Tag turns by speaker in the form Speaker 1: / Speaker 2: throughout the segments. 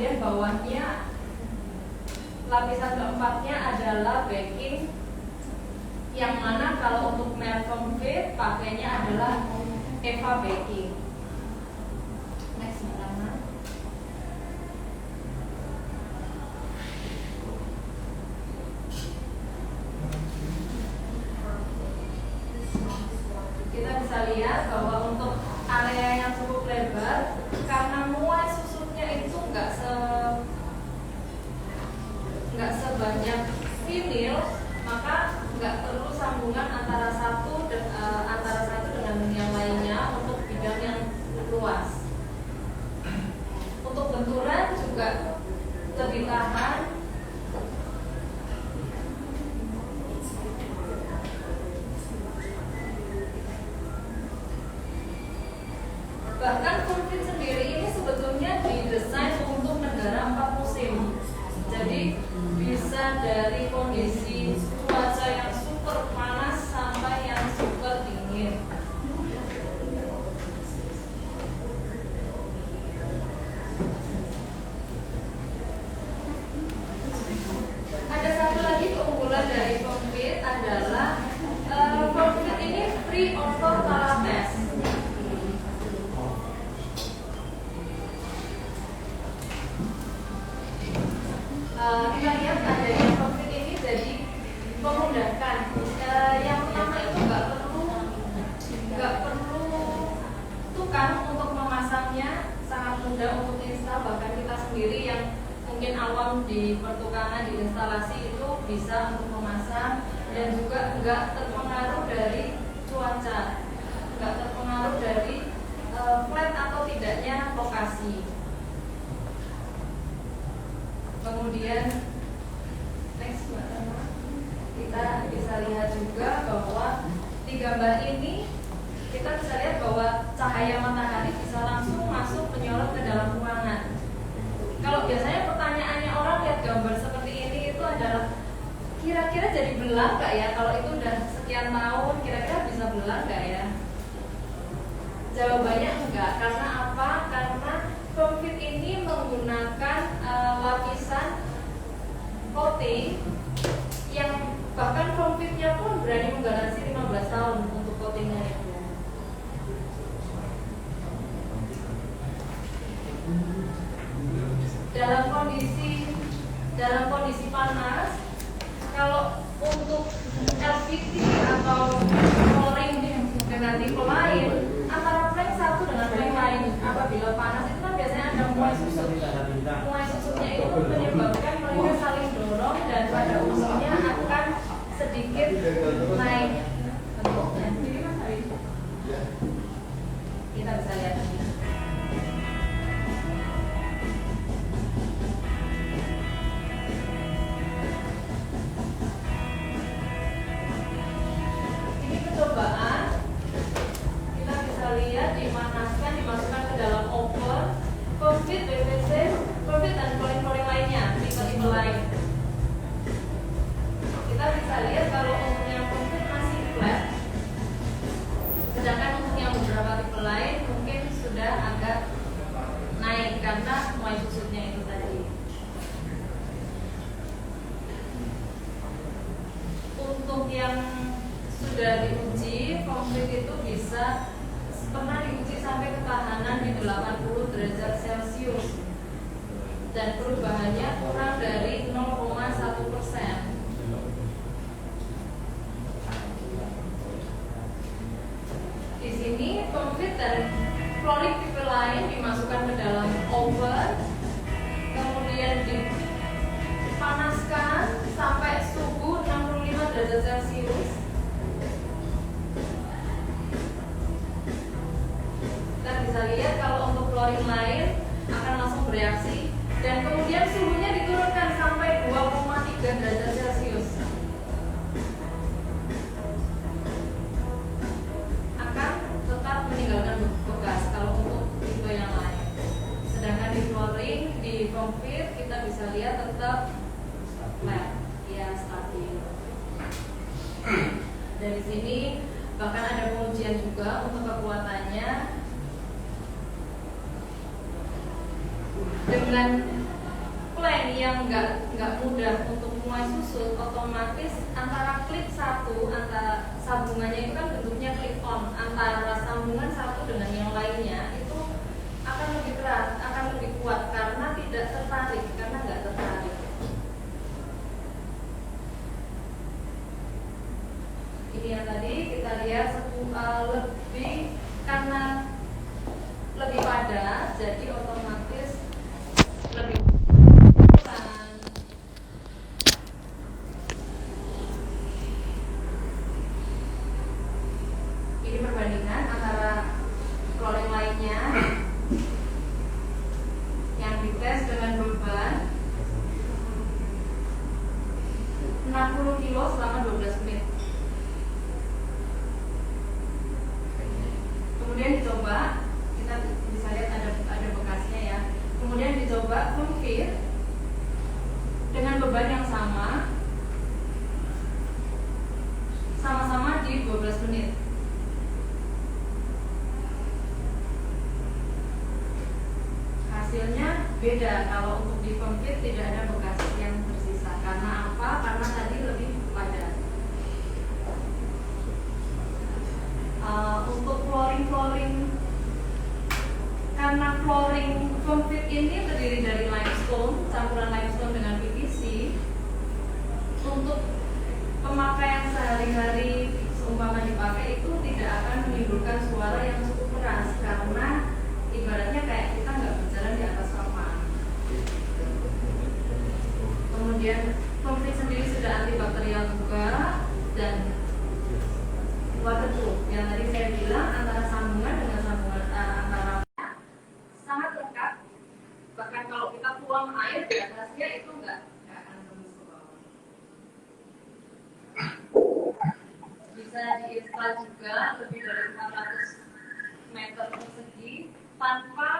Speaker 1: kemudian bawahnya lapisan keempatnya adalah backing, yang mana kalau untuk melt concrete pakainya adalah EVA backing. Next, Mbak. Kita bisa lihat bahwa untuk area yang cukup lebar, karena muai susutnya itu nggak sebanyak vinil, maka nggak perlu sambungan antara satu dengan yang lainnya untuk bidang yang luas. Untuk benturan juga lebih tahan. Bahkan concrete sendiri ini sebetulnya didesain untuk negara 4 musim. Jadi bisa dari kondisi cuaca yang super panas sampai yang super dingin. Ada satu lagi keunggulan dari concrete adalah concrete ini free over parapet. Kita lihat adanya concrete ini jadi memudahkan. Yang pertama itu nggak perlu tukang untuk memasangnya, sangat mudah untuk install. Bahkan kita sendiri yang mungkin awam di pertukangan, di instalasi itu bisa untuk memasang, dan juga nggak terpengaruh dari cuaca, nggak terpengaruh dari flat atau tidaknya lokasi. Kemudian next, kita bisa lihat juga bahwa di gambar ini kita bisa lihat bahwa cahaya matahari bisa langsung masuk menyorot ke dalam ruangan. Kalau biasanya pertanyaannya orang lihat gambar seperti ini itu adalah kira-kira jadi belang nggak ya? Kalau itu udah sekian tahun, kira-kira bisa belang nggak ya? Jawabannya enggak. Karena apa? Karena concrete ini menggunakan lapisan coating yang bahkan concrete-nya pun berani menggaransi 15 tahun untuk coatingnya itu. Dalam kondisi panas, kalau untuk LVT atau flooring dengan tipe lain, antara plank satu dengan plank lain, apabila panas itu kan biasanya ada muai susut. Muai susutnya itu menyebabkan mereka saling dorong dan pada ujungnya akan sedikit naik bentuknya. Kita bisa lihat lagi. Ini percobaan. Kita bisa lihat dimasukkan ke dalam oven, concrete, PVC, concrete dan flooring lainnya, tipe-tipe lain. Kita bisa lihat kalau untuk yang concrete masih flat, sedangkan untuk yang beberapa tipe lain mungkin sudah agak naik karena muai susutnya itu tadi. Untuk yang sudah diuji, concrete itu pernah diuji sampai ketahanan di 80 derajat Celcius dan perubahannya kurang dari 0,1%. Di sini concrete dan flooring tipe lain dimasukkan ke dalam oven, kemudian dipanaskan sampai suhu 65 derajat Celcius. Kita bisa lihat kalau untuk flooring lain akan langsung bereaksi, dan kemudian suhunya diturunkan sampai 2,3 derajat Celcius. Akan tetap meninggalkan bekas kalau untuk tipe yang lain. Sedangkan di flooring, di concrete kita bisa lihat tetap flat, ya stabil. Dari sini bahkan ada pengujian juga untuk kekuatannya. Dengan plan yang nggak mudah untuk mulai susut, otomatis antara klik satu, antara sambungannya itu kan bentuknya click on, antara sambungan satu dengan yang lainnya itu akan lebih keras, akan lebih kuat karena tidak tertarik, karena nggak tertarik. Ini yang tadi kita lihat lebih karena lebih padat, jadi otomatis lebih ini perbandingan antara flooring lainnya yang dites dengan beban 60 kilo selama 12 menit. Kemudian dicoba, kita bisa lihat ada bekasnya ya. Kemudian dicoba confit dengan beban yang sama-sama di 12 menit. Hasilnya beda, kalau untuk di confit tidak ada bekas yang tersisa. Karena apa? Karena tadi lebih padat. Untuk flooring, karena flooring confit ini terdiri dari limestone, campuran limestone dengan PVC. Untuk pemakaian sehari-hari seumpama dipakai itu tidak akan menimbulkan suara yang cukup keras, karena ibaratnya kayak kita nggak berjalan di atas papan. Kemudian confit sendiri sudah antibakterial juga dan waterproof. Yang tadi saya bilang antara sambungan dengan sambungan antara sangat lengkap. Bahkan kalau kita tuang air di atasnya itu nggak akan tembus ke bawah. Bisa diinstal juga lebih dari 400 meter persegi tanpa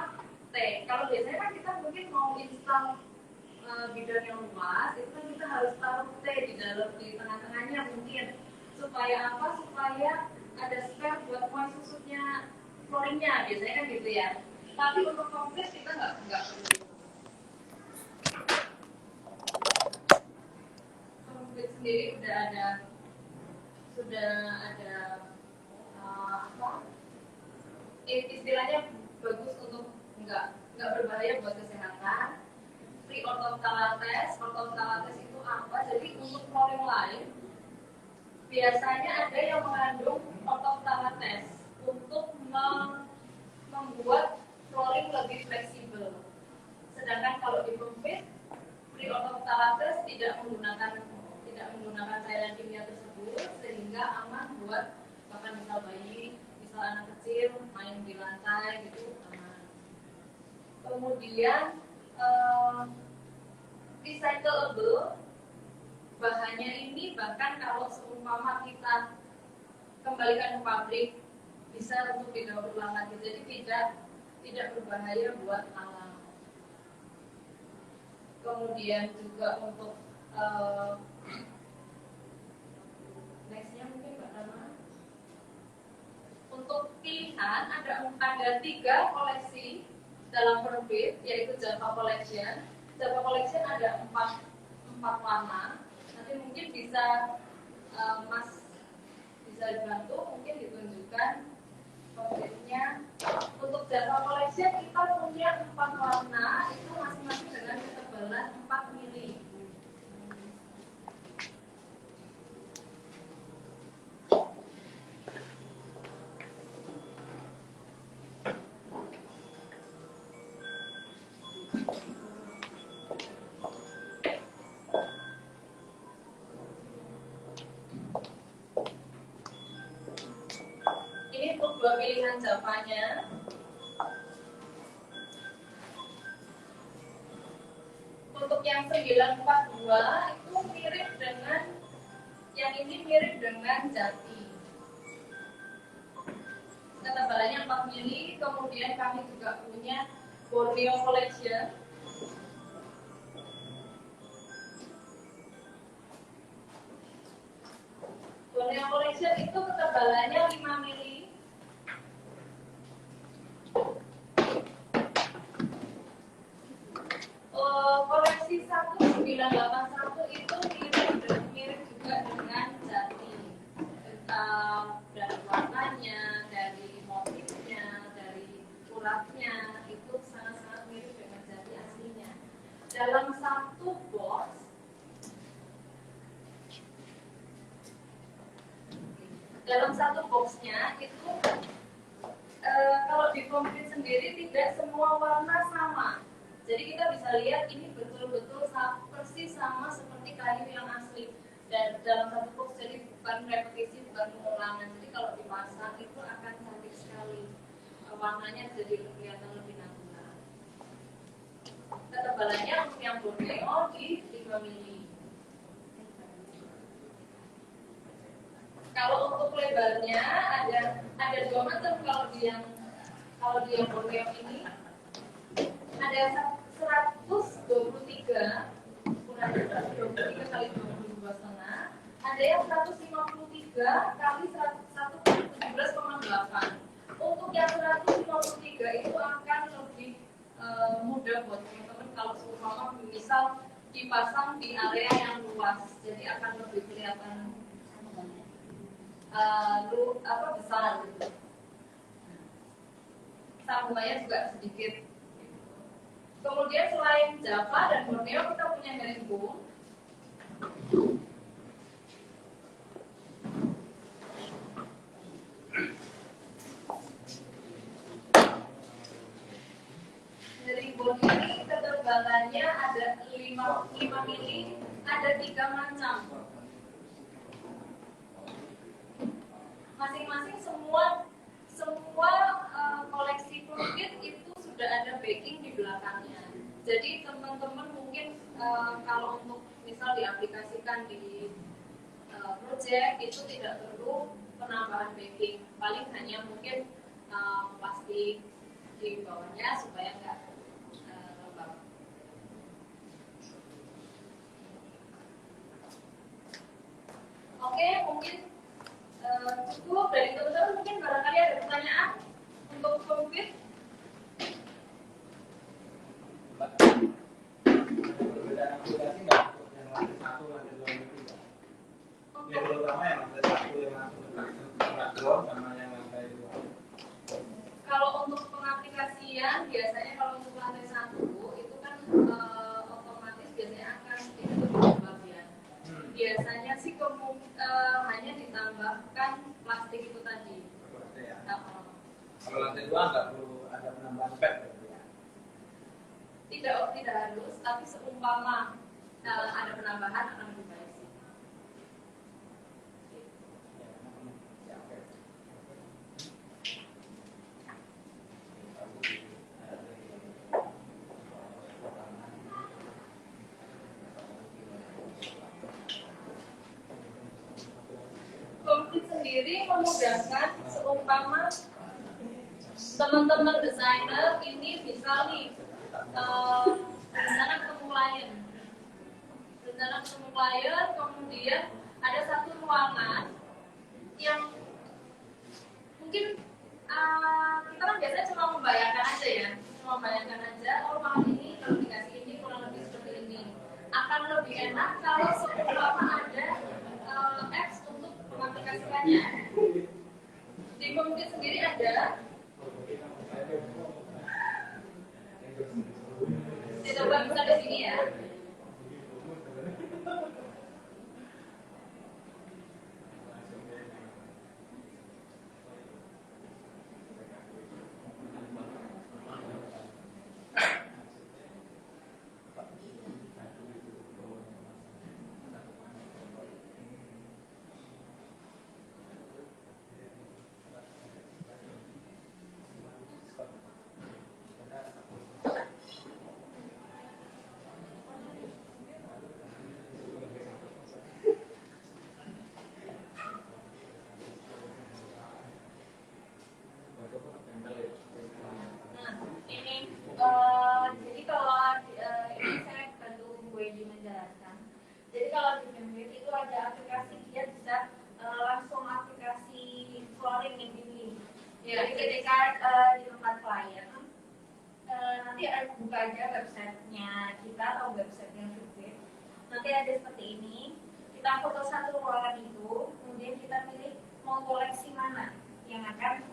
Speaker 1: T. Kalau biasanya kan kita mungkin mau install bidang yang luas, itu kan kita harus taruh T di dalam, di tengah-tengahnya mungkin. Supaya apa? Supaya ada spare buat mulai susutnya flooringnya, biasanya kan gitu ya. Tapi untuk komplit kita nggak perlu. Komplit sendiri sudah ada apa? Istilahnya bagus untuk nggak berbahaya buat kesehatan. Free orthophthalates. Orthophthalates itu apa? Jadi untuk flooring lain biasanya ada yang mengandung orthophthalates untuk membuat flooring lebih fleksibel. Sedangkan kalau di confit, free orthophthalates tidak menggunakan cairan kimia tersebut, sehingga aman buat bahkan misal bayi, misal anak kecil main di lantai gitu aman. Kemudian recyclable. Bahannya ini bahkan kalau seumpama kita kembalikan ke pabrik bisa untuk didaur ulang lagi, jadi tidak berbahaya buat alam. Kemudian juga untuk nextnya mungkin Mbak Rama. Untuk pilihan ada 3 koleksi dalam penerbit, yaitu Java Collection. Java Collection ada 4 warna. Nanti mungkin bisa Mas bisa dibantu, mungkin ditunjukkan konkretnya. Untuk Java Collection kita punya 4 warna, itu masing-masing dengan ketebalan 4 mili. Ini untuk 2 pilihan Javanya. Untuk yang 942 itu mirip dengan yang ini, mirip dengan Jati. Ketebalannya 4 mili. Kemudian kami juga punya Borneo Collection. Borneo Collection itu ketebalannya 5 mili. Koleksi dalam satu box boxnya itu kalau di komplit sendiri tidak semua warna sama. Jadi kita bisa lihat ini betul-betul persis sama seperti kayu yang asli. Dan dalam satu box, jadi bukan repetisi, bukan pengulangan. Jadi kalau dipasang itu akan cantik sekali. Warnanya jadi kelihatan lebih natural. Ketebalannya untuk yang borneo di 5 mili. Kalau untuk lebarnya ada 2 meter kalau di yang borneo ini ada 123 ukurannya 123 kali 22,5, ada yang 153 kali 117,8. Untuk yang 153 itu akan lebih mudah buat teman-teman kalau seumpama misal dipasang di area yang luas, jadi akan lebih kelihatan besar gitu. Sambungannya juga sedikit. Kemudian selain Java dan Borneo kita punya herringbone. Herringbone ini ketebalannya ada 5 mili, ada 3 macam. Masing-masing semua koleksi produk itu sudah ada backing di belakangnya. Jadi teman-teman mungkin kalau untuk misal diaplikasikan di project itu tidak perlu penambahan backing, paling hanya mungkin plastik di bawahnya supaya nggak lembab. Oke, mungkin cukup dari teman-teman. Mungkin barangkali ada pertanyaan untuk komplit.
Speaker 2: Perbedaan aplikasi nggak yang lantai 1, lantai 2 itu nggak? Ya terutama yang lantai 1 yang langsung drone sama yang lantai 2.
Speaker 1: Kalau untuk pengaplikasian biasanya kalau untuk lantai 1 itu kan otomatis biasanya akan ditutup bagian. Biasanya sih hanya ditambahkan plastik itu tadi.
Speaker 2: Ya. Kalau lantai 2 nggak perlu ada penambahan pad berarti ya?
Speaker 1: Tidak harus, tapi seumpama ada penambahan akan lebih baik sih.
Speaker 2: Ya, oke.
Speaker 1: Komplit sendiri memudahkan seumpama teman-teman desainer ini bisa nih rencana ketemu klien, kemudian ada satu ruangan yang mungkin kita kan biasanya cuma membayangkan aja ruangan ini kalau dikasih ini kurang lebih seperti ini. Akan lebih enak kalau seumpama ada apps untuk mengaplikasikannya. Di Komplit sendiri ada. Saya coba bisa di sini ya. Jadi kalau ini saya bantu Bu Edi menjelaskan. Jadi kalau di Komplit itu ada aplikasi, dia bisa langsung aplikasi flooring yang ini. Ya, jadi ketika di tempat klien nanti buka aja websitenya kita atau websitenya Komplit. Nanti ada seperti ini. Kita foto satu ruangan itu, kemudian kita pilih mau koleksi mana yang akan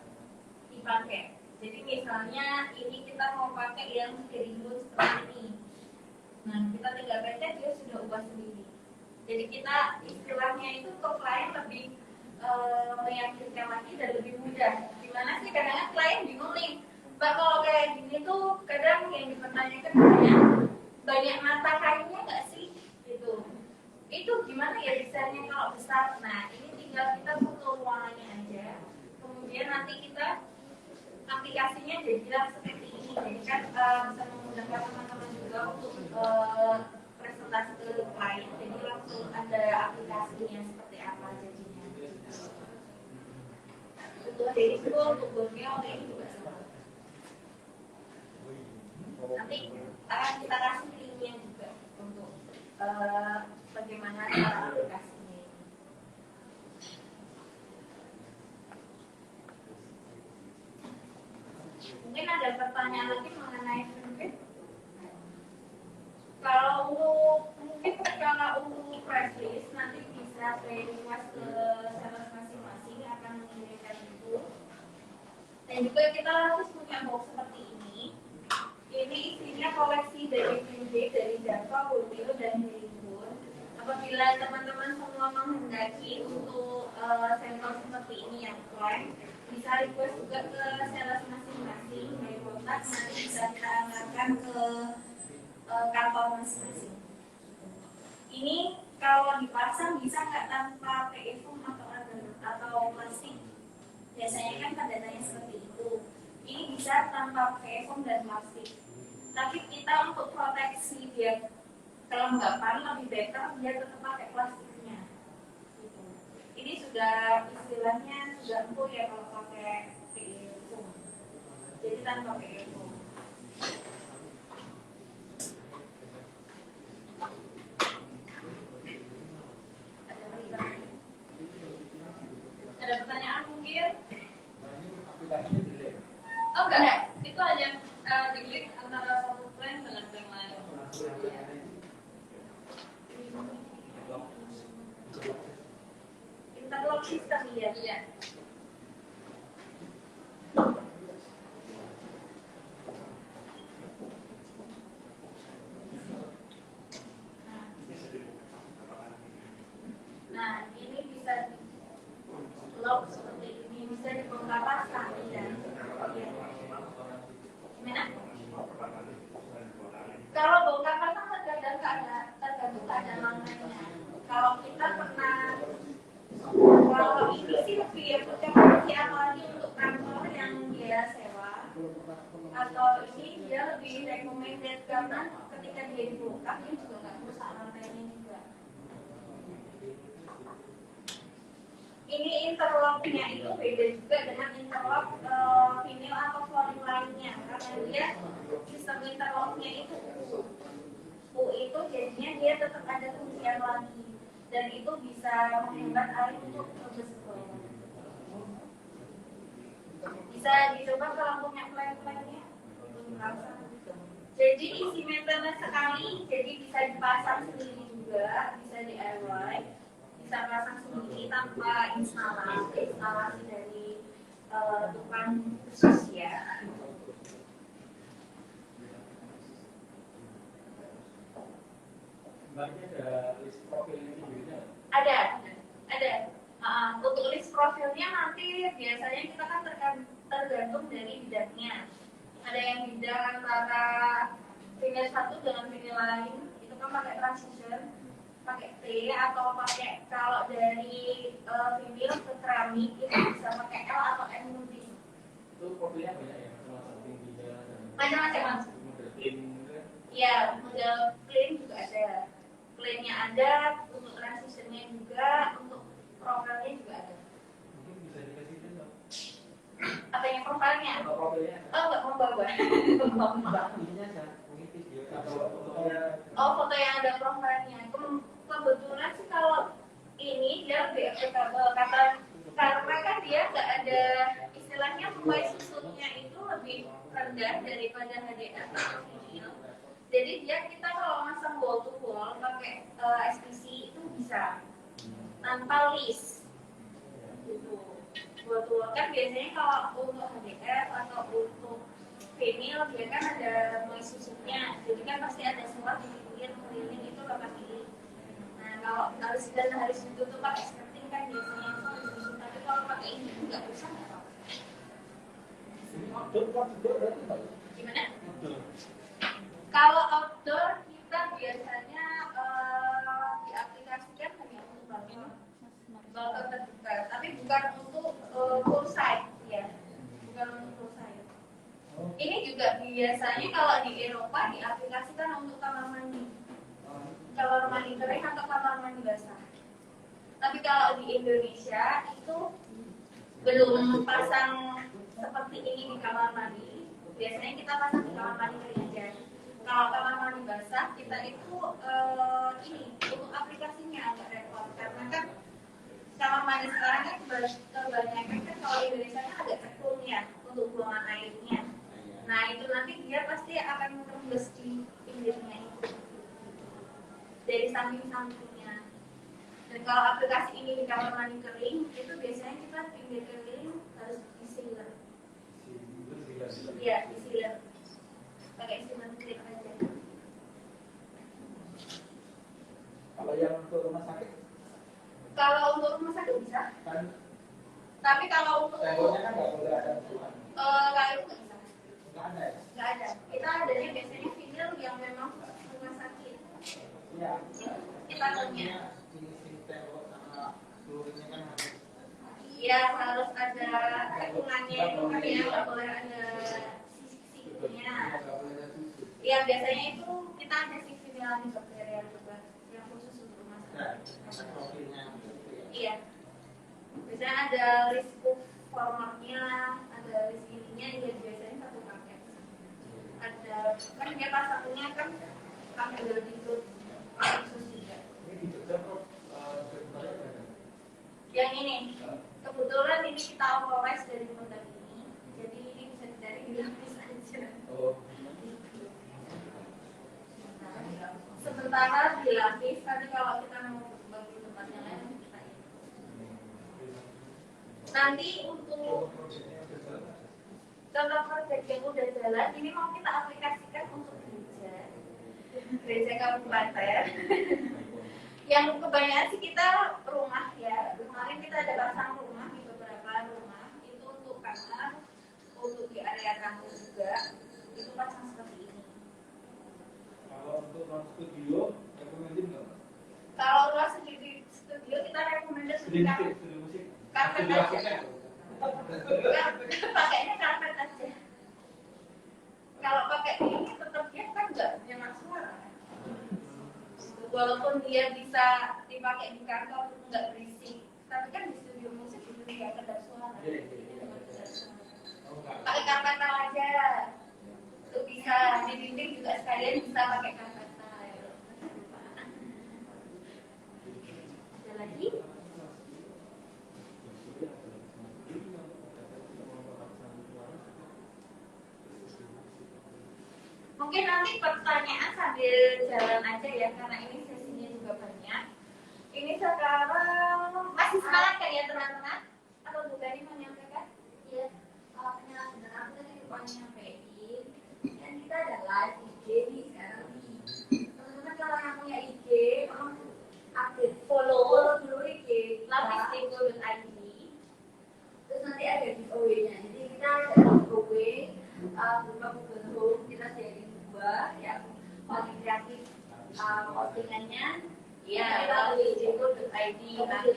Speaker 1: dipakai. Jadi misalnya ini kita mau pakai yang herringbone seperti ini. Nah, kita tinggal pencet dia sudah ubah sendiri. Jadi kita istilahnya itu ke klien lebih meyakinkan lagi dan lebih mudah. Gimana sih kadang-kadang klien bingung nih, Mbak kalau kayak gini tuh kadang yang dipertanyakan banyak mata kainnya nggak sih? Gitu. Itu gimana ya desainnya kalau besar? Nah ini tinggal kita foto ruangannya aja. Kemudian nanti kita aplikasinya jadilah seperti ini. Jadi kan bisa memudahkan teman-teman juga untuk presentasi ke klien. Jadi langsung ada aplikasinya seperti apa jadinya. Betul, jadi itu untuk Borneo ini juga sama. Nanti akan kita kasih linknya juga untuk bagaimana cara aplikasinya. Mungkin ada pertanyaan lagi mengenai mungkin kalau untuk press list nanti bisa request ke sales masing-masing akan mengirimkan itu. Dan juga kita harus punya box seperti ini. Ini isinya koleksi dari Vintage, dari Java, Borneo, dan Helimbun. Apabila teman-teman semua menghendaki untuk sampel seperti ini yang blank, bisa request juga ke sales masing-masing dari kontak, nanti bisa kita anggarkan ke kantor masing-masing. Ini kalau dipasang bisa nggak tanpa PE foam atau plastik? Biasanya kan tanda-tandanya seperti itu. Ini bisa tanpa PE foam dan plastik. Tapi kita untuk proteksi biar kelembapan lebih better dia tetap pakai plastiknya. Gitu. Ini sudah istilahnya sudah empuk ya kalau pakai PE foam. Jadi tanpa PE foam. Ada pertanyaan mungkin? Oh enggak, itu hanya di-link antara satu plan dengan plan lain. Interlock system ya. Iya. Nah, ini bisa lock seperti ini, bisa dibongkar pasang ya. Gimana? Kalau bongkar pasang tergantung keadaan langkahnya. Kalau kita pernah, kalau ini sih lebih ya potensi apalagi untuk kantor yang dia sewa, atau ini dia lebih recommended karena ketika dia dibongkar dia juga nggak rusak lantainya juga. Ini interlocknya itu beda juga dengan interlock vinyl atau flooring lainnya karena dia sistem interlocknya itu U itu jadinya dia tetap ada kuncian lagi dan itu bisa menghambat air untuk terus ke bawah. Bisa dicoba kalau punya plan-plannya. Jadi isi maintenance sekali, jadi bisa dipasang sendiri juga, bisa DIY, bisa pasang sendiri tanpa instalasi dari tukang khusus ya.
Speaker 2: Mbaknya ada list profilnya videonya?
Speaker 1: Ada. Untuk list profilnya nanti biasanya kita kan tergantung dari bidangnya. Ada yang bidang antara vinyl satu dengan vinyl lain, itu kan pakai transition, pakai T atau pakai kalau dari vinyl ke keramik itu bisa pakai L atau M multi.
Speaker 2: Itu profilnya banyak ya, termasuk tingginya dan
Speaker 1: Macam-macam.
Speaker 2: model clean juga.
Speaker 1: Iya, model clean juga ada. Cleannya ada, untuk transitionnya juga, untuk profilnya juga ada.
Speaker 2: Mungkin bisa dikasih dong.
Speaker 1: Apanya profilnya?
Speaker 2: Atau profilnya?
Speaker 1: Oh, nggak membawa.
Speaker 2: Ininya aja, mungkin video atau fotonya.
Speaker 1: Oh, foto yang ada profilnya. Kebetulan sih kalau ini dia lebih applicable karena kan dia nggak ada istilahnya mulai susunnya itu lebih rendah daripada HDR atau vinyl. Jadi dia kita kalau masang wall to wall pakai SPC itu bisa tanpa list. Gitu. Wall to wall kan biasanya kalau untuk HDR atau untuk vinyl dia kan ada mulai susunnya. Jadi kan pasti ada selat di sini parkir keliling itu bakal pilih. Nah kalau harus ditutup pakai skirting kan biasanya itu harus ditutup, tapi kalau pakai ini nggak usah nggak apa-apa. Gimana? Kalau outdoor kita biasanya diaplikasikan hanya untuk balkon terbuka, tapi bukan untuk full side ya, bukan untuk full side. Ini juga biasanya kalau di Eropa diaplikasikan untuk kamar mandi kering atau kamar mandi basah. Tapi kalau di Indonesia itu belum pasang seperti ini di kamar mandi. Biasanya kita pasang di kamar mandi kering aja. Kalau kamar mandi basah kita itu ini untuk aplikasinya agak repot karena kan kamar mandi sekarang kan kebanyakan kan kalau di Indonesia kan ada cekung ya untuk buangan airnya. Nah itu nanti dia pasti akan tembus di pinggirnya itu dari samping-sampingnya. Dan kalau aplikasi ini di kamar mandi kering itu biasanya kita pinggir kering harus di-sealer. Iya, di-sealer. Pakai sealer grip aja.
Speaker 2: Kalau yang untuk rumah sakit?
Speaker 1: Kalau untuk rumah sakit bisa.
Speaker 2: Kan,
Speaker 1: tapi kalau untuk
Speaker 2: temboknya kan nggak boleh ada tuan.
Speaker 1: kalau itu nggak bisa.
Speaker 2: Nggak ada ya?
Speaker 1: Nggak ada. Kita adanya biasanya vinyl yang memang rumah sakit.
Speaker 2: Iya.
Speaker 1: Kita punya.
Speaker 2: Finishing tembok sama seluruhnya kan harus.
Speaker 1: Iya harus ada cekungannya itu kan ya, nggak boleh ada sisinya. Iya biasanya itu kita ada sisinya di bakteria juga yang khusus untuk rumah sakit. Iya. Biasanya ada list formatnya, ada list ininya, ya biasanya satu paket. Ada kan dia pasangnya kan ambil di grup khusus juga. Yang ini kebetulan ini kita authorize dari produk ini, jadi ini bisa dicari di lapis aja. Sementara di lapis, tapi kalau kita mau bagi tempat yang lain kita ini. Nanti untuk contoh proyek yang udah jalan, ini mau kita aplikasikan untuk gereja kabupaten. Yang kebanyakan sih kita rumah ya. Kemarin kita ada pasang rumah di beberapa rumah. Itu untuk kamar, untuk di area tamu juga. Itu pasang seperti ini.
Speaker 2: Kalau untuk non studio, rekomendasi nggak?
Speaker 1: Kalau ruang studio kita rekomendasi
Speaker 2: Studio musik.
Speaker 1: karpet aja. Pakainya karpet aja. Kalau pakai ini tetap dia kan nggak nyemak suara. Walaupun dia bisa dipakai di kantor nggak berisik, tapi kan di studio musik itu nggak kedap suara. Pakai karpet aja, itu bisa di dinding juga sekalian bisa pakai karpet. Ada lagi? Mungkin nanti pertanyaan sambil jalan aja ya, karena ini sesinya juga banyak. Ini sekarang masih semangat kan ya teman-teman? Atau bukan ini menyampaikan? Iya. Benar, aku tadi lupa nyampein. Dan kita ada live IG nih sekarang nih. Teman-teman kalau yang punya IG, update follow dulu IG lapisdeko.id. Terus nanti ada giveaway-nya. Jadi kita ada giveaway berupa Google Home, kita sharing yang paling kreatif postingannya ya lapisdeko.id. Nanti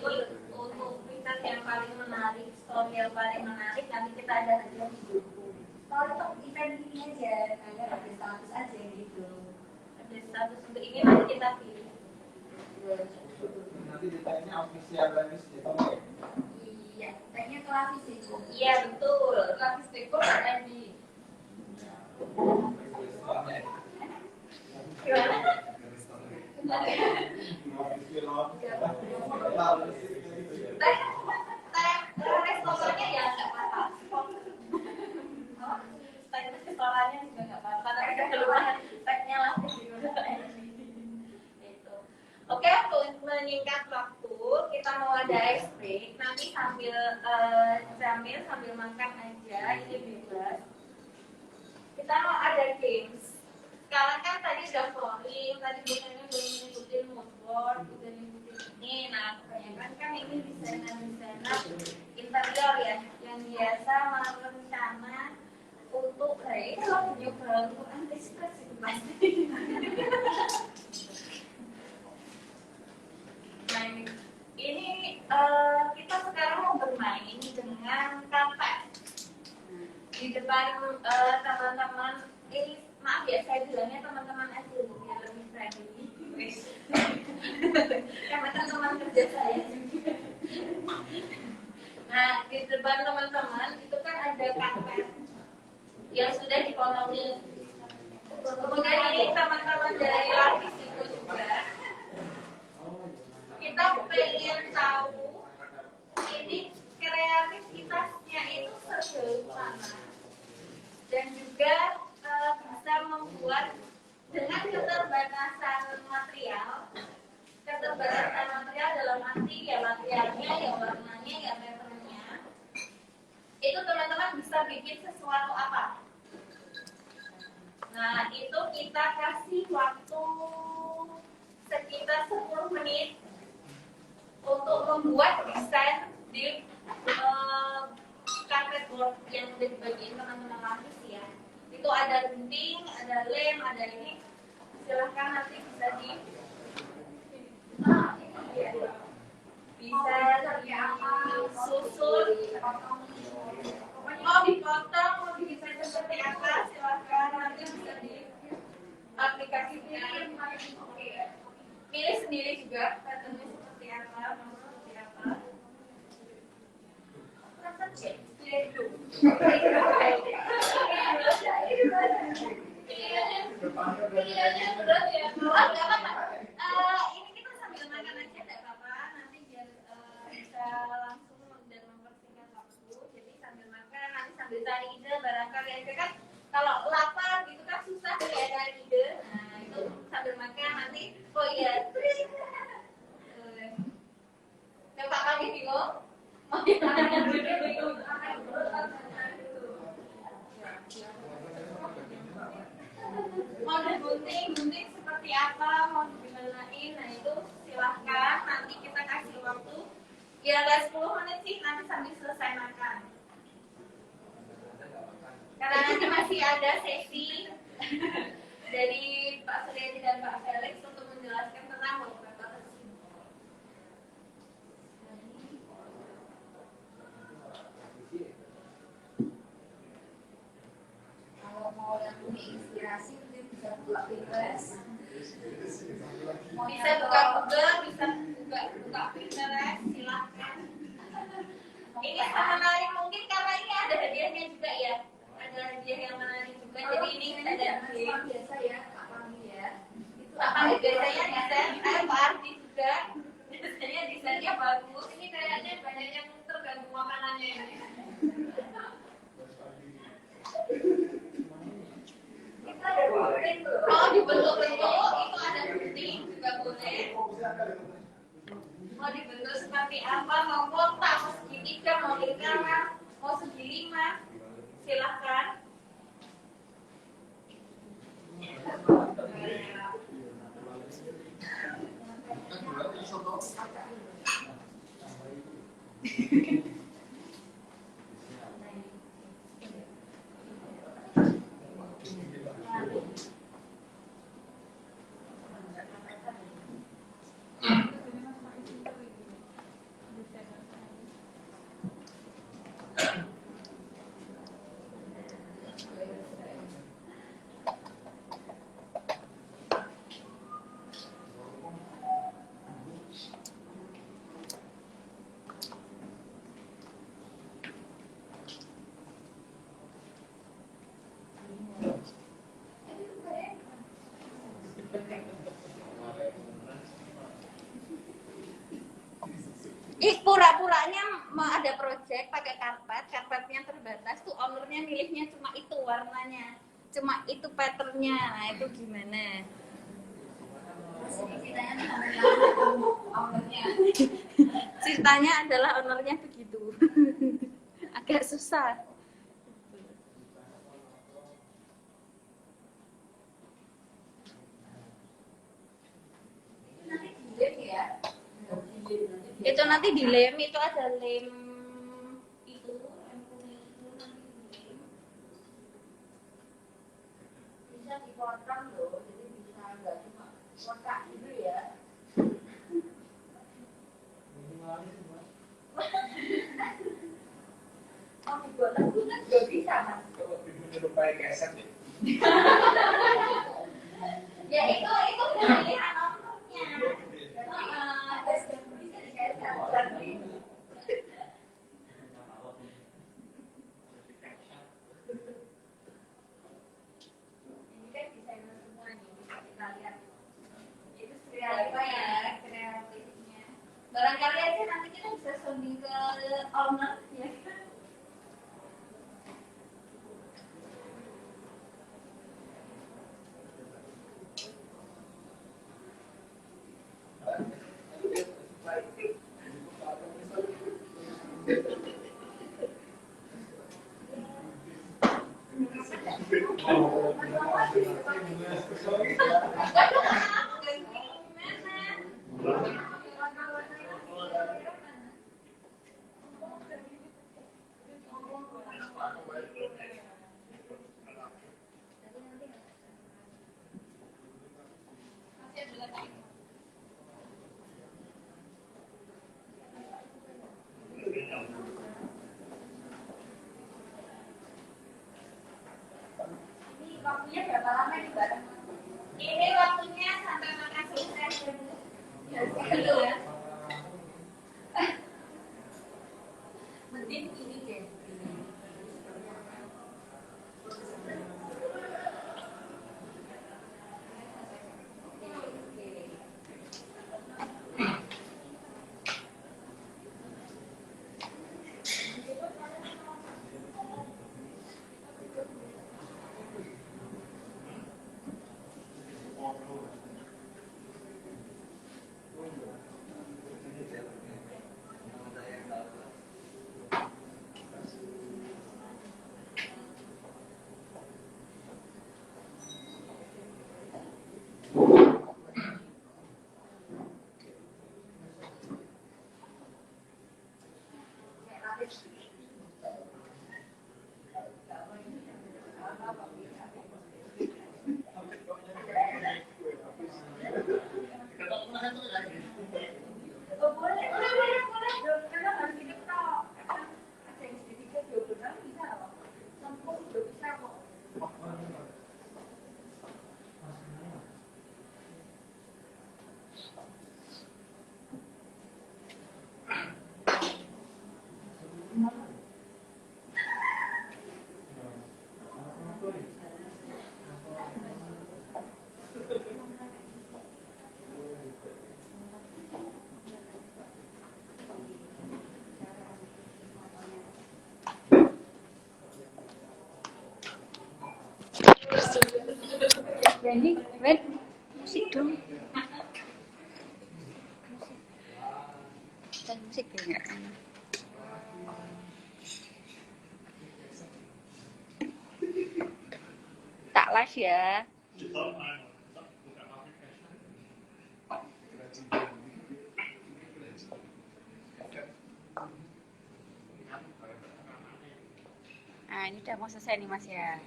Speaker 1: untuk riset yang paling menarik, story yang paling menarik, nanti kita ada hadiah di buku. Kalau untuk event ini aja, agar ada status aja gitu. Ada status untuk ini nanti kita pilih.
Speaker 2: Nanti ditanya official Lapisdeko.
Speaker 1: Iya, tanya ke Lapisdeko. Iya betul, lapisdeko.id. Gimana? Restorannya ya nggak apa-apa. Restorannya juga nggak apa-apa. Tapi keluar tagnya lapis gitu. Oke, untuk menyingkat waktu, kita mau ada ice break. Nanti sambil makan aja, ini bebas. Kita mau ada games. sekarang kan tadi udah flooring, tadi bukannya belum ngikutin moodboard, udah ngikutin ini. Nah, kebanyakan kan ini desainer interior ya, yang biasa merencana untuk kalau punya baru antisipasi itu pasti. Nah, ini kita sekarang mau bermain dengan karpet di depan teman-teman. Ini maaf ya, saya bilangnya teman-teman aja biar lebih friendly. Karena kan teman kerja saya juga. Nah, di depan teman-teman itu kan ada karpet yang sudah dipotongi. Kemudian ini teman-teman dari lapis itu juga. Kita pengen tahu ini kreativitasnya itu sejauh mana, dan juga bisa membuat dengan keterbatasan material dalam arti ya materialnya, ya warnanya, ya patternnya, itu teman-teman bisa bikin sesuatu apa. Nah, itu kita kasih waktu sekitar 10 menit untuk membuat desain di carpet board yang udah dibagiin teman-teman lapis ya. Itu ada gunting, ada lem, ada ini. Silahkan nanti bisa disusun. Mau dipotong, mau didesain seperti apa, silahkan nanti bisa diaplikasikan. Pilih sendiri juga patternnya seperti apa, mau seperti apa. Pilihannya berat ya. Ini kita sambil makan aja tidak apa-apa. Nanti biar bisa langsung dan mempersingkat waktu. Jadi sambil makan, nanti sambil cari ide barangkali aja kan. Kalau lapar gitu kan susah ya cari ide. Nah itu sambil makan nanti. Oh iya. Coba kami bingung. Mau digunting seperti apa, mau digimanain, nah itu silahkan nanti kita kasih waktu ya nggak 10 menit sih, nanti sambil selesai makan karena nanti masih ada sesi dari Pak Suryadi dan Pak Felix untuk menjelaskan tentang wallpaper. Kalau mau yang inspirasi bisa buka Pinterest, bisa buka Google, bisa buka Pinterest, silahkan. Ini menarik mungkin karena ini ada hadiahnya juga ya, ada hadiah yang menarik juga. Jadi ini ada biasa ya, apa ya? Apa biasanya desain, Pak Ardi juga biasanya desainnya bagus. Ini kayaknya banyak yang tergantung makanannya ini. Kalau dibentuk-bentuk itu ada gunting juga boleh. Mau dibentuk seperti apa, mau kotak, mau segitiga, mau lingkaran, mau segi 5, silahkan. Pura-puranya mau ada project pakai karpetnya terbatas tuh, ownernya milihnya cuma itu warnanya, cuma itu patternnya. Nah itu gimana? Ceritanya adalah ownernya begitu. Agak susah.
Speaker 3: Itu nanti dilem, itu ada lem itu lem kuning itu nanti dilem. Bisa dipotong loh, jadi bisa nggak cuma kotak gitu ya. Mau dibuat lagu kan juga bisa kan?
Speaker 2: Kalau menyerupai keset deh.
Speaker 3: Ya itu pilihan orangnya. Bisa dikaitkan. Ini kan desainer semua nih, bisa kita lihat. Itu kreatif ya, kreatifnya. Barangkali aja nanti kita bisa sounding ke owner ya. Ini waktunya berapa lama nih Mbak? Ini waktunya sampai makan selesai ya. Dulu ya. Mending ini deh. Jadi, wait, musik dong. Dan musik juga. Tak live ya. Nah, ini udah mau selesai nih Mas ya.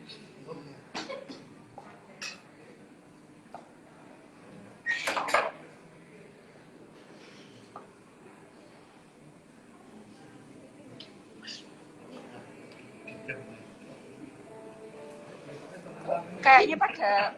Speaker 3: Kayaknya pada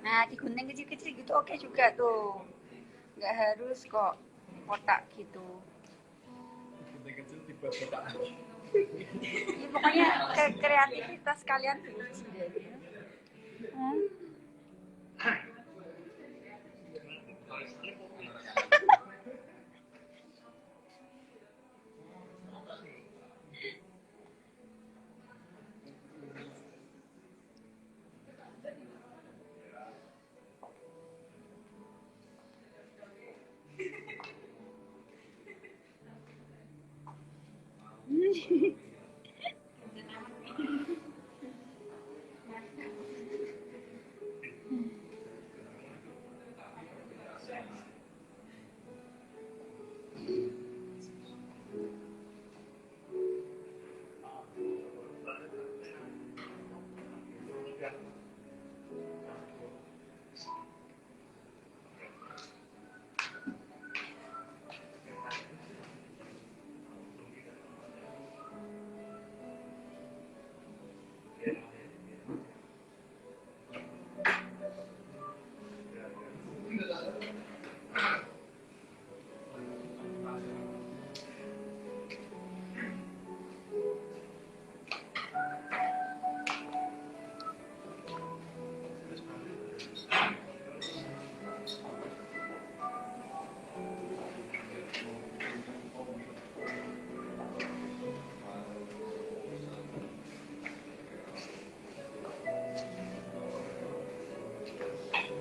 Speaker 3: nah digunting kecil-kecil gitu oke juga tuh, nggak harus kok kotak gitu.
Speaker 2: Kecil dibuat kotak.
Speaker 3: Ya, pokoknya kreativitas kalian dulu sendiri.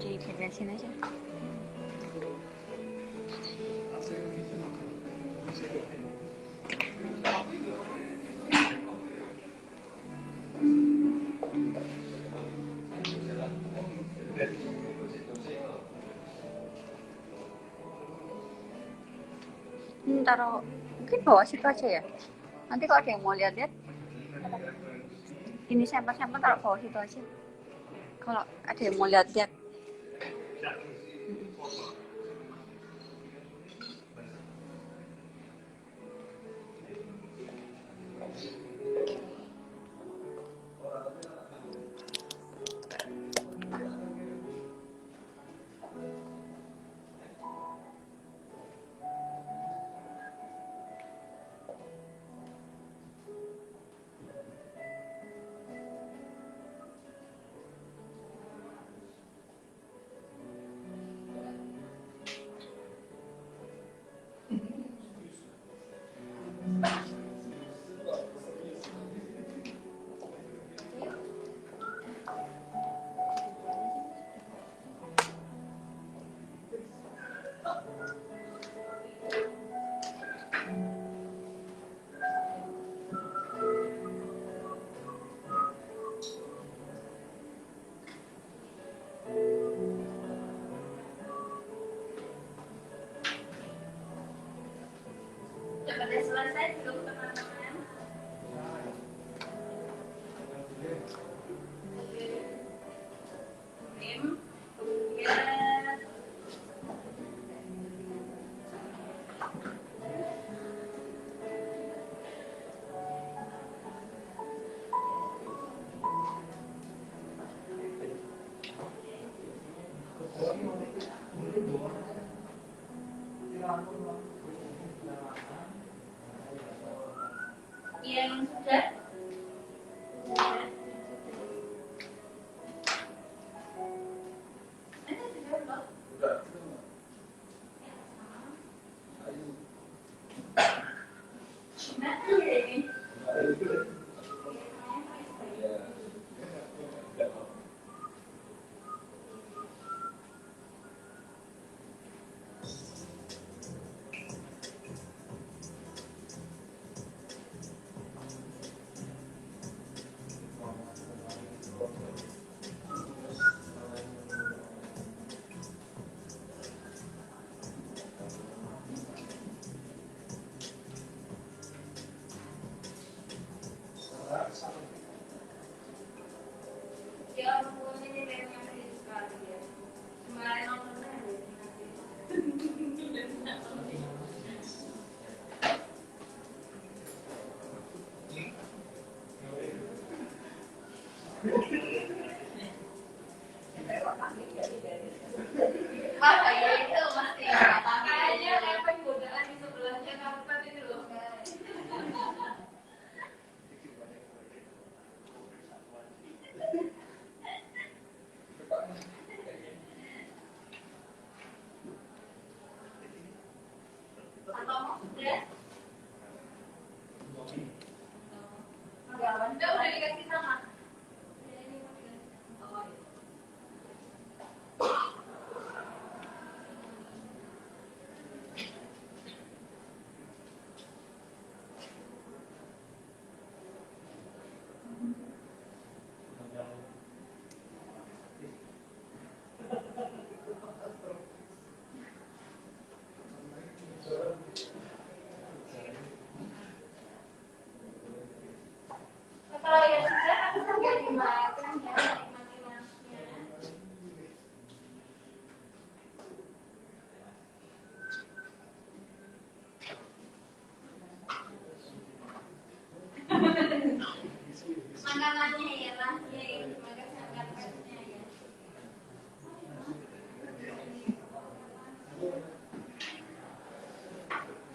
Speaker 3: diberesin aja. Taruh mungkin bawah situ aja ya. Nanti kalau ada yang mau lihat-lihat, ini sampel-sampel taruh bawah situ aja. Kalau ada yang mau lihat-lihat. Coba deh selesai dulu teman-teman. Kemudian yang sudah ya pokoknya ini dari yang sekali ya. Kemarin nontonnya makanya itu mesti kayaknya efek godaan di sebelahnya kampus ini loh. Atau sudah? Udah dikasih sama. Kalau yang sudah aku sambil dimakan ya, nikmati masnya. Makanannya ya lah, ya makan sangat pesnya ya.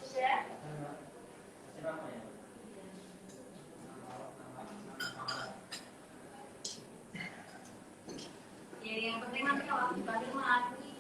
Speaker 3: Sudah? Ya yang penting nanti kalau dibagi mati.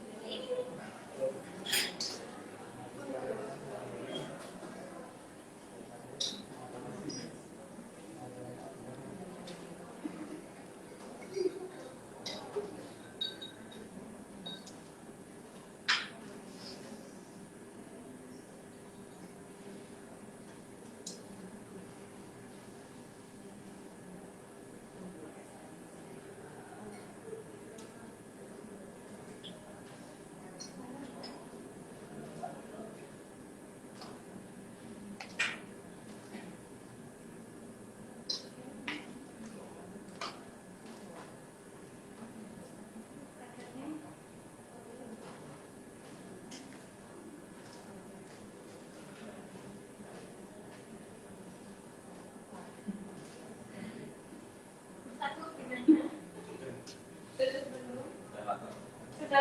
Speaker 3: Sudah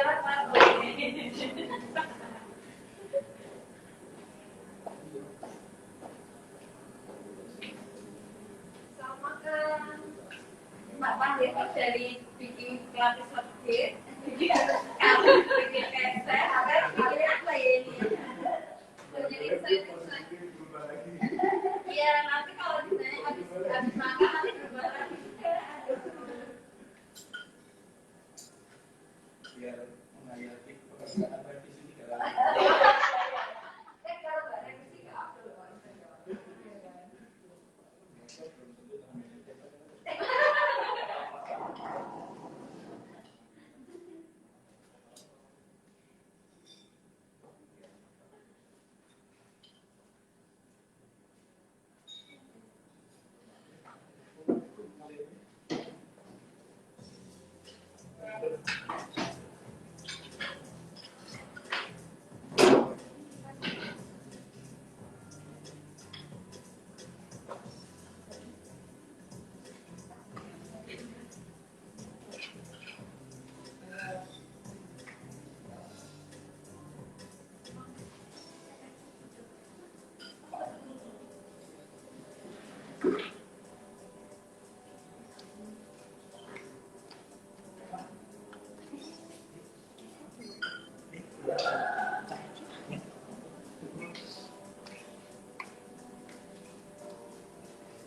Speaker 3: lapar. Sama kan. Mbak Pandit dari bikin pelapis lebih, bikin keset, apa ya ini? Jadi saya iya nanti kalau ditanya habis makan nanti berubah lagi.
Speaker 2: Biar menghayati pekerjaan revisi di dalam.
Speaker 3: Kalau nggak revisi nggak upload.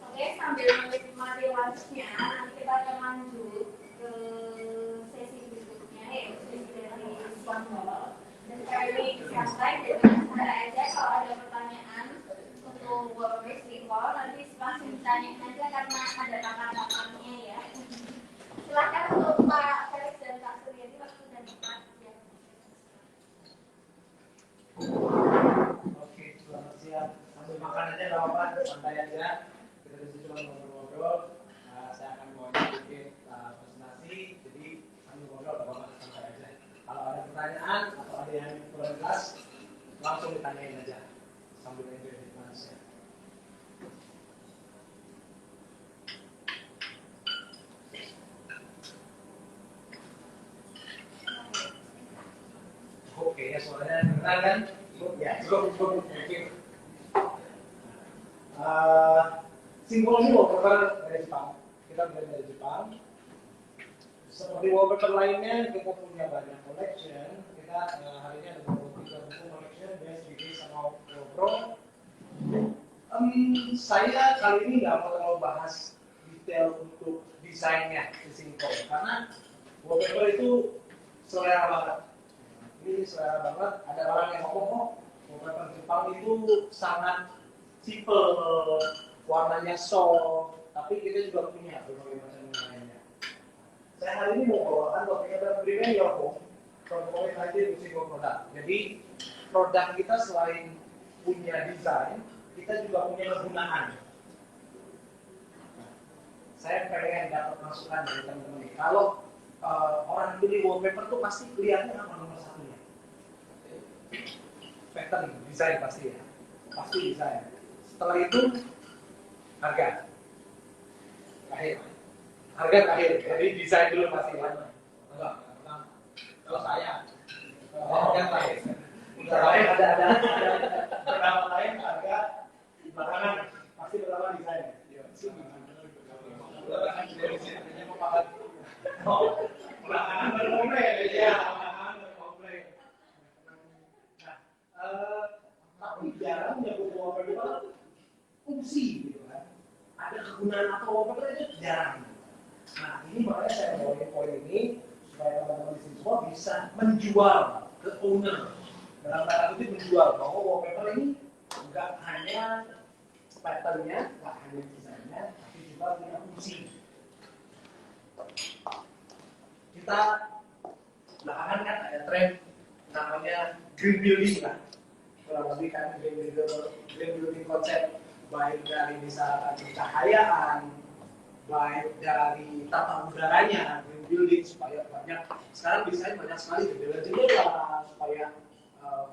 Speaker 3: Oke, sambil menikmati lunchnya, nanti kita akan lanjut ke sesi berikutnya, yaitu sesi dari Spongebob. Dan kali ini santai, jadi santai aja. Kalau ada pertanyaan untuk workbase di call, nanti langsung ditanyain aja karena ada kakak-kakaknya ya. Silakan untuk Pak Felix dan Kak Suryadi waktu dan tempat ya.
Speaker 2: Oke, selamat siang. Sambil makan aja nggak apa-apa, santai aja. Kita di sini cuma ngobrol-ngobrol. Saya akan bawa sedikit presentasi, jadi sambil ngobrol nggak apa-apa, santai aja. Kalau ada pertanyaan atau ada yang kurang jelas, langsung ditanyain aja sambil enjoy di ya. Oke, ya suaranya dengar kan? Ya, cukup. Simbol ini wallpaper dari Jepang. Kita beli dari Jepang. Seperti wallpaper lainnya, kita punya banyak collection. Kita hari ini ada 23 buku collection, best, big, sama GoPro. Saya kali ini nggak mau terlalu bahas detail untuk desainnya di Simple, karena wallpaper itu selera banget. Ini selera banget. Ada orang yang ngomong, wallpaper Jepang itu sangat simple, warnanya soft, tapi kita juga punya berbagai macam lainnya. Saya hari ini mau bawakan topik yang berbeda ya, From tadi single produk. Jadi produk kita selain punya desain, kita juga punya kegunaan. Saya pengen dapat masukan dari teman-teman. Kalau orang beli wallpaper tuh pasti lihatnya apa nomor satunya? Pattern, desain pasti ya. Pasti desain. Setelah itu harga. Harga terakhir. Jadi desain dulu pasti ya. Enggak. Kalau saya harga terakhir. Lain ada beberapa lain harga belakangan pasti pertama desain. Belakangan baru komplain ya. Tapi jarang nyebut wallpaper fungsi gitu kan. Ada kegunaan atau wallpaper itu jarang. Nah ini makanya saya bawain poin ini supaya teman-teman di sini semua bisa menjual ke owner. Dalam tanda kutip menjual bahwa wallpaper ini enggak hanya patternnya, enggak hanya desainnya, tapi juga punya fungsi. Kita belakangan kan ada tren namanya green building lah. Kurang lebih kan green building konsep baik dari misalkan pencahayaan, baik dari tata udaranya, green building supaya banyak. Sekarang desain banyak sekali jendela-jendela supaya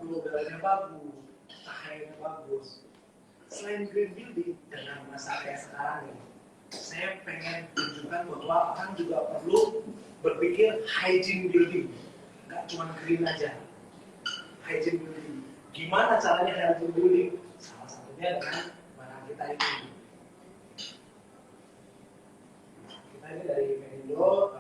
Speaker 2: flow udaranya bagus, cahayanya bagus. Selain green building dengan masa kayak sekarang ini, saya pengen tunjukkan bahwa orang juga perlu berpikir hygiene building, nggak cuma green aja. Hygiene building. Gimana caranya hygiene building? Salah satunya dengan barang kita ini. Kita ini dari Menindo.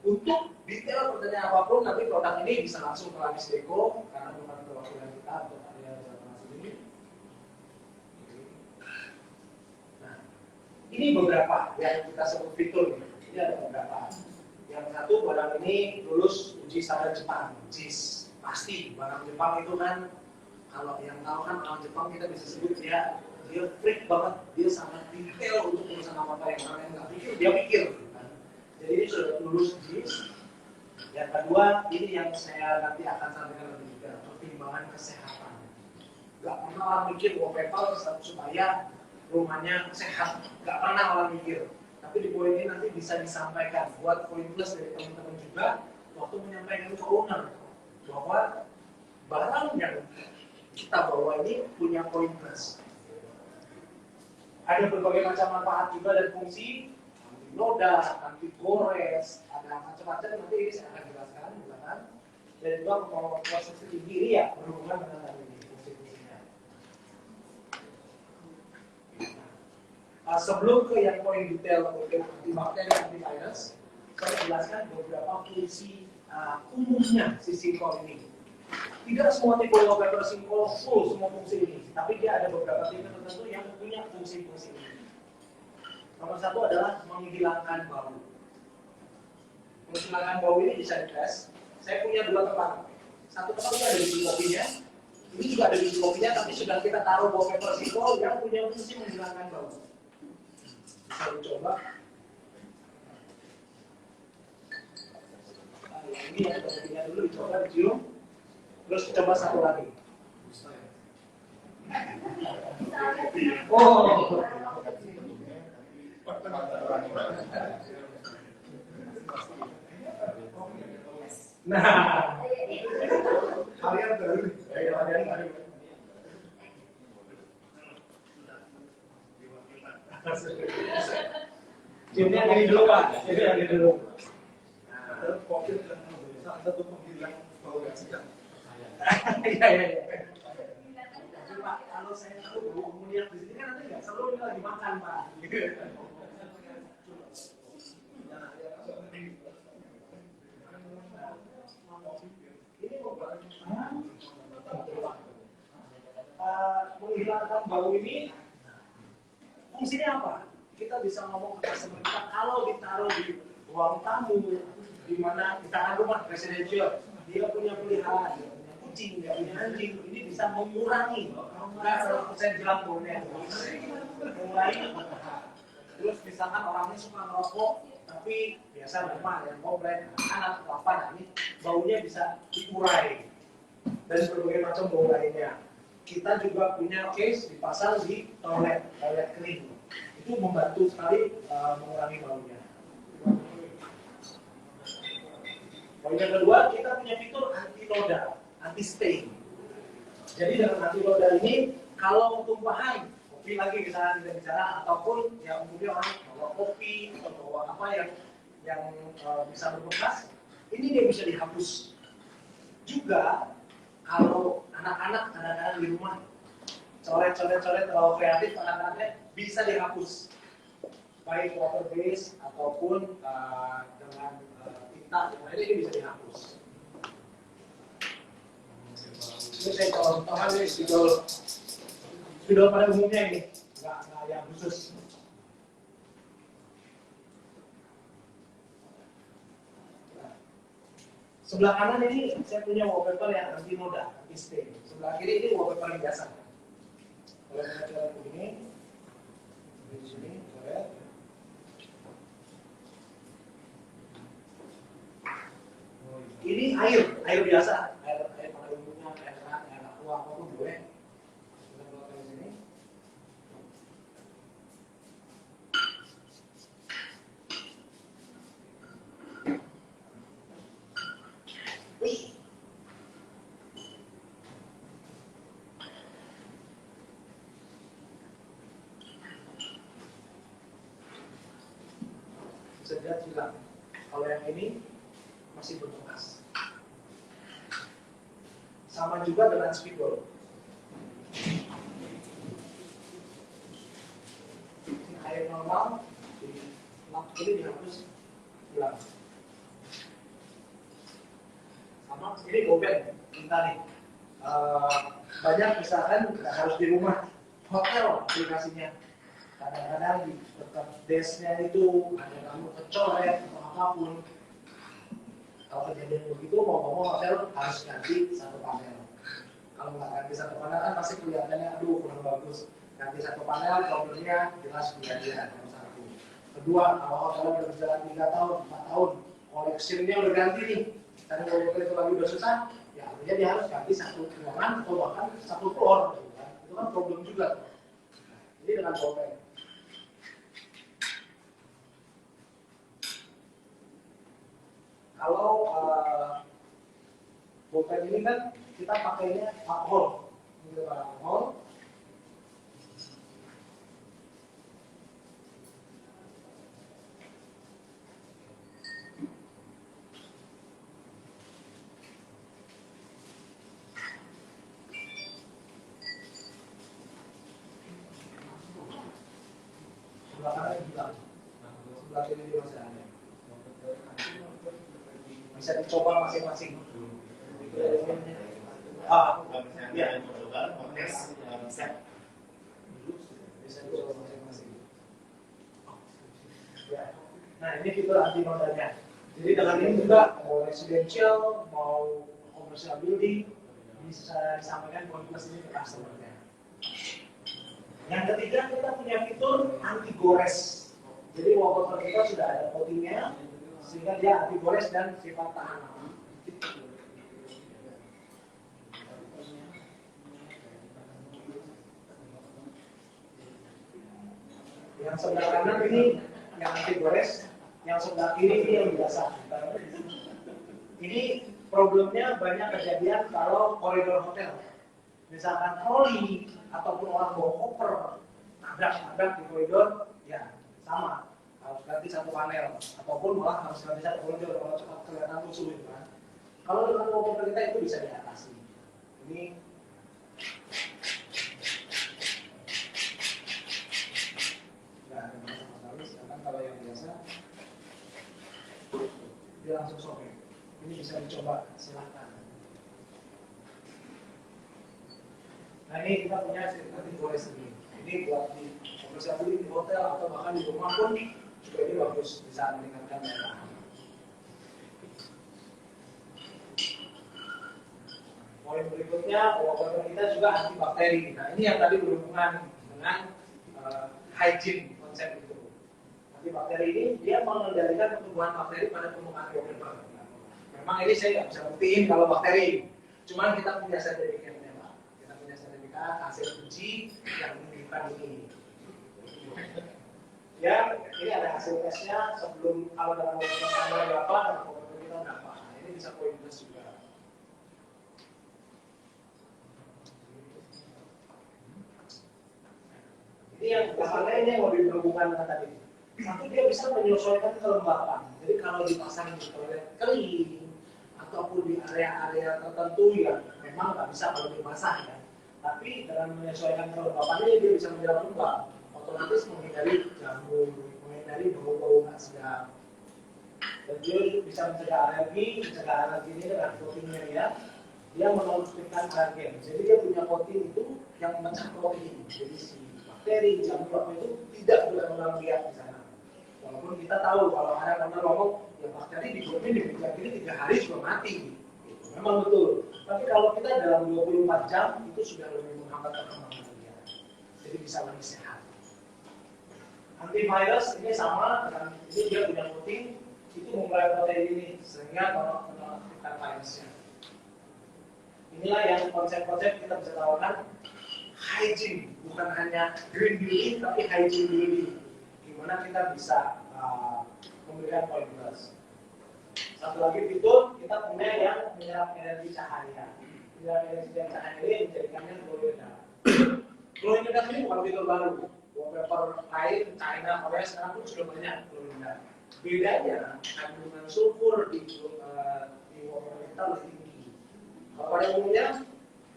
Speaker 2: Untuk detail pertanyaan apapun, nanti produk ini bisa langsung ke Lamis Deko karena bukan perwakilan kita untuk area reservasi ini. Nah, ini beberapa yang kita sebut fitur. Ini ada beberapa. Yang satu, barang ini lulus uji standar Jepang, JIS. Pasti barang Jepang itu kan, kalau yang tahu kan orang Jepang kita bisa sebut dia freak banget, dia sangat detail untuk urusan apa yang orang yang nggak pikir, dia pikir. Jadi ini sudah lulus JIS. Yang kedua, ini yang saya nanti akan sampaikan lebih detail, pertimbangan kesehatan. Gak pernah orang mikir wallpaper supaya rumahnya sehat, gak pernah orang mikir. Tapi di poin ini nanti bisa disampaikan buat poin plus dari teman-teman juga waktu menyampaikan ke owner bahwa barang yang kita bawa ini punya poin plus. Ada berbagai macam manfaat juga dan fungsi. Noda, anti gores, ada macam-macam, nanti ini saya akan jelaskan di belakang. Dan juga mau proses kiri ya berhubungan dengan tadi ini fungsi-fungsinya. Sebelum ke yang poin detail untuk anti-bakteri dan anti-virus, saya jelaskan beberapa fungsi umumnya si Simple ini. Tidak semua tipe wallpaper Simple full semua fungsi ini, tapi dia ada beberapa tipe tertentu yang punya fungsi-fungsi ini. Nomor satu adalah menghilangkan bau. Menghilangkan bau ini bisa dites. Saya punya dua tempat. Satu tempat ini ada di kopinya. Ini juga ada di kopinya, tapi sudah kita taruh wallpaper Simple yang punya fungsi menghilangkan bau. Bisa dicoba. Ini yang kopinya dulu dicoba, dicium. Terus coba satu lagi. Oh. Nah, kalian baru, ciumnya ini dulu Pak, ini dulu. Nah, kopi satu penghilang bau gak sedap. Iya. Pak, kalau saya tahu bau amonia di sini kan nanti nggak seru, ini lagi makan Pak. Menghilangkan bau ini fungsinya apa? Kita bisa ngomong ke customer kita kalau ditaruh di ruang tamu, di mana kita rumah residential, dia punya peliharaan, dia punya kucing, dia punya anjing, ini bisa mengurangi 100% jelang baunya, mengurangi. Terus misalkan orangnya suka ngerokok, tapi biasa rumah yang komplain anak atau apa, nah ini baunya bisa dikurai dan berbagai macam bau lainnya. Kita juga punya case dipasang di toilet kering. Itu membantu sekali mengurangi baunya. Poin yang kedua, kita punya fitur anti noda, anti stain. Jadi dengan anti noda ini, kalau tumpahan kopi lagi misalnya tidak bicara, ataupun yang umumnya orang bawa kopi atau bawa apa yang bisa berbekas, ini dia bisa dihapus. Juga kalau anak-anak kadang-kadang di rumah coret-coret terlalu kreatif, anak-anaknya bisa dihapus baik water base ataupun dengan tinta, ini bisa dihapus. Ini saya contohkan nih spidol pada umumnya ini, nggak yang khusus. Sebelah kanan ini saya punya wallpaper yang anti noda, anti stain. Sebelah kiri ini wallpaper yang biasa. Kalau saya coret begini, di sini coret. Ini air biasa, air pada umumnya, air keran, air aqua apapun boleh. Kita keluarkan di sini. Sedap hilang. Kalau yang ini masih berbekas. Sama juga dengan spidol. Ini air normal, lap ini dihapus hilang. Sama ini gobek kita nih. Banyak misalkan nggak harus di rumah, hotel aplikasinya. Kadang-kadang di dekat desknya itu ada kamu kecoret atau apapun. Kalau kejadian begitu mau ngomong hotel harus ganti satu panel. Kalau nggak ganti satu panel kan pasti kelihatannya aduh kurang bagus. Ganti satu panel problemnya jelas kejadian yang satu. Kedua, kalau hotelnya udah berjalan 3 tahun, 4 tahun, koleksinya udah ganti nih. Dan kalau itu lagi udah susah, ya artinya dia harus ganti satu ruangan atau bahkan satu floor. Gitu kan. Itu kan problem juga. Jadi dengan gopeng. Kalau gopeng ini kan kita pakainya alkohol. Ini alkohol. Sebelah kanan juga, sebelah kiri juga masih ada. Bisa dicoba masing-masing. Ya, bisa dicoba masing-masing. Ya. Nah ini fitur anti nodanya. Jadi dengan ini juga mau residential, mau commercial building bisa disampaikan poin plus ini ke customer-nya. Yang ketiga kita punya fitur anti gores. Jadi wallpaper kita sudah ada coatingnya sehingga dia anti gores dan sifat tahan lama. Yang sebelah kanan ini yang anti gores, yang sebelah kiri ini yang biasa. Ini problemnya banyak kejadian kalau koridor hotel. Misalkan troli ataupun orang bawa koper nabrak di koridor, ya sama harus ganti satu panel ataupun malah harus ganti satu koridor kalau cepat kelihatan musuh itu kan. Kalau dengan koper kita itu bisa diatasi. Ini nggak ada masalah sekali, sedangkan kalau yang biasa dia langsung sobek. Ini bisa dicoba, silahkan. Nah ini kita punya nanti boleh sendiri. Ini buat di komersial di hotel atau bahkan di rumah pun juga ini bagus, bisa meningkatkan daya tahan. Poin berikutnya, wallpaper kita juga anti bakteri. Nah ini yang tadi berhubungan dengan hygiene konsep itu. Anti bakteri ini dia mengendalikan pertumbuhan bakteri pada permukaan wallpaper. Memang ini saya nggak bisa buktiin kalau bakteri, cuman kita punya sertifikatnya. Hasil uji yang menunjukkan ini. Ya, ini ada hasil tesnya sebelum kalau dalam wallpaper berapa dan wallpaper kita berapa. Nah, ini bisa poin plus juga. Ini yang bahannya ini yang lebih berhubungan dengan tadi. Satu dia bisa menyesuaikan kelembapan. Jadi kalau dipasang di toilet kering ataupun di area-area tertentu ya memang nggak bisa kalau dipasang ya. Tapi dengan menyesuaikan kelembapannya dia bisa menjadi lembab, otomatis menghindari jamur, menghindari bau-bau nggak sedap. Dan dia bisa mencegah alergi ini dengan coatingnya dia menonjolkan alergen. Jadi dia punya coating itu yang memecah protein. Jadi si bakteri, jamur apa itu tidak benar-benar lihat di sana. Walaupun kita tahu kalau ada orang ngomong ya bakteri di meja ini 3 hari juga mati. Memang betul. Tapi kalau kita dalam 24 jam itu sudah lebih menghambat perkembangan dia. Jadi bisa lebih sehat. Antivirus ini sama dengan ini dia punya coating itu memulai protein ini sehingga menonaktifkan virusnya. Inilah yang konsep-konsep kita bisa tawarkan hygiene, bukan hanya green building tapi hygiene building. Gimana kita bisa memberikan poin plus. Satu lagi fitur kita punya yang menyerap energi cahaya. Menyerap energi cahaya ini menjadikannya glow in the dark. Glow in the dark ini bukan fitur baru. Wallpaper lain, China, Korea sekarang pun sudah banyak glow in the dark. bedanya kandungan sulfur di wallpaper kita lebih tinggi. Kalau pada umumnya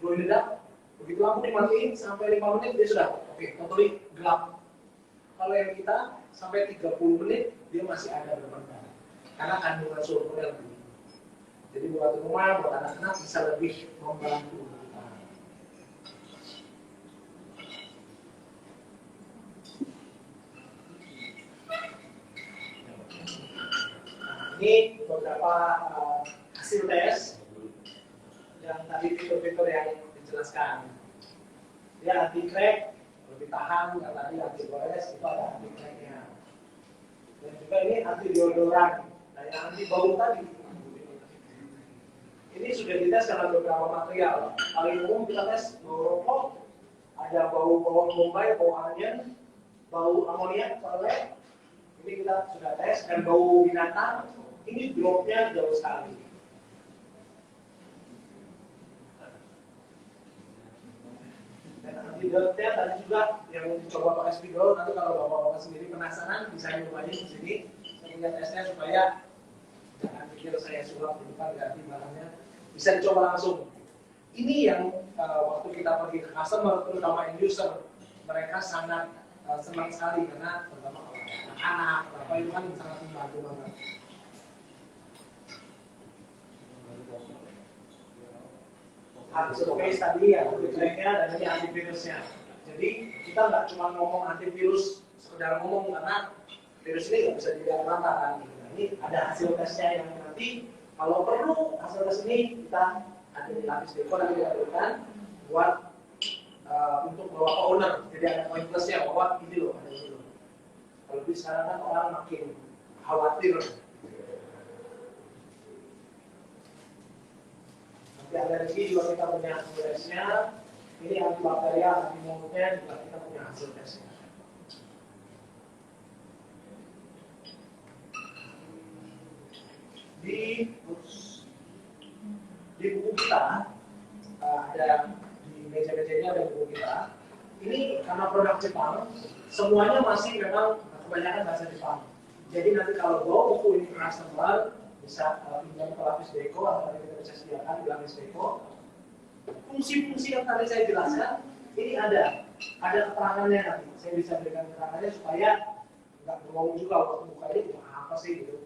Speaker 2: glow in the dark, begitu lampu dimatiin sampai 5 menit dia sudah oke, totally gelap. Kalau yang kita sampai 30 menit dia masih ada berbentuk karena kandungan sulfurnya lebih tinggi. Jadi buat rumah, buat anak-anak bisa lebih membantu. Ini beberapa hasil tes yang tadi fitur-fitur yang dijelaskan. Dia anti crack, lebih tahan, yang tadi anti gores itu ada anti cracknya. Dan juga ini anti deodoran, nah yang anti bau tadi. Ini sudah dites dengan beberapa material. Paling umum kita tes bau rokok, ada bau bawang bombay, bau onion, bau amoniak, perlet. Ini kita sudah tes, dan bau binatang. Ini dropnya jauh sekali. Dan antidotnya tadi juga yang dicoba pakai spidol. Nanti kalau bapak-bapak sendiri penasaran bisa nyobain di sini. Saya punya tesnya supaya jangan pikir saya sulap di depan ganti barangnya. Bisa dicoba langsung. Ini yang waktu kita pergi ke customer, terutama end user, mereka sangat senang sekali karena terutama anak-anak, apa itu kan sangat membantu banget. Hasil case tadi ya, anti-cracknya dan ini antivirusnya. Jadi kita nggak cuma ngomong antivirus sekedar ngomong karena virus ini nggak bisa dilihat mata kan. Nah, ini ada hasil tesnya yang nanti kalau perlu hasil tes ini kita ada di lapis depo nanti dilakukan buat untuk bawa ke owner. Jadi ada poin plusnya bahwa ini loh ada ini loh. Kalau di sekarang kan orang makin khawatir. Di alergi juga kita punya hasil tesnya. Ini antibakterial, antimolutnya juga kita punya hasil tesnya. Di buku kita ada di meja-mejanya ada buku kita. Ini karena produk Jepang, semuanya masih memang kebanyakan bahasa Jepang. Jadi nanti kalau bawa buku ini ke customer bisa pinjam ke lapis deko atau kita bisa sediakan di lapis deko. Fungsi-fungsi yang tadi saya jelaskan ini ada keterangannya nanti. Saya bisa berikan keterangannya supaya nggak berbohong juga waktu buka ini apa sih gitu.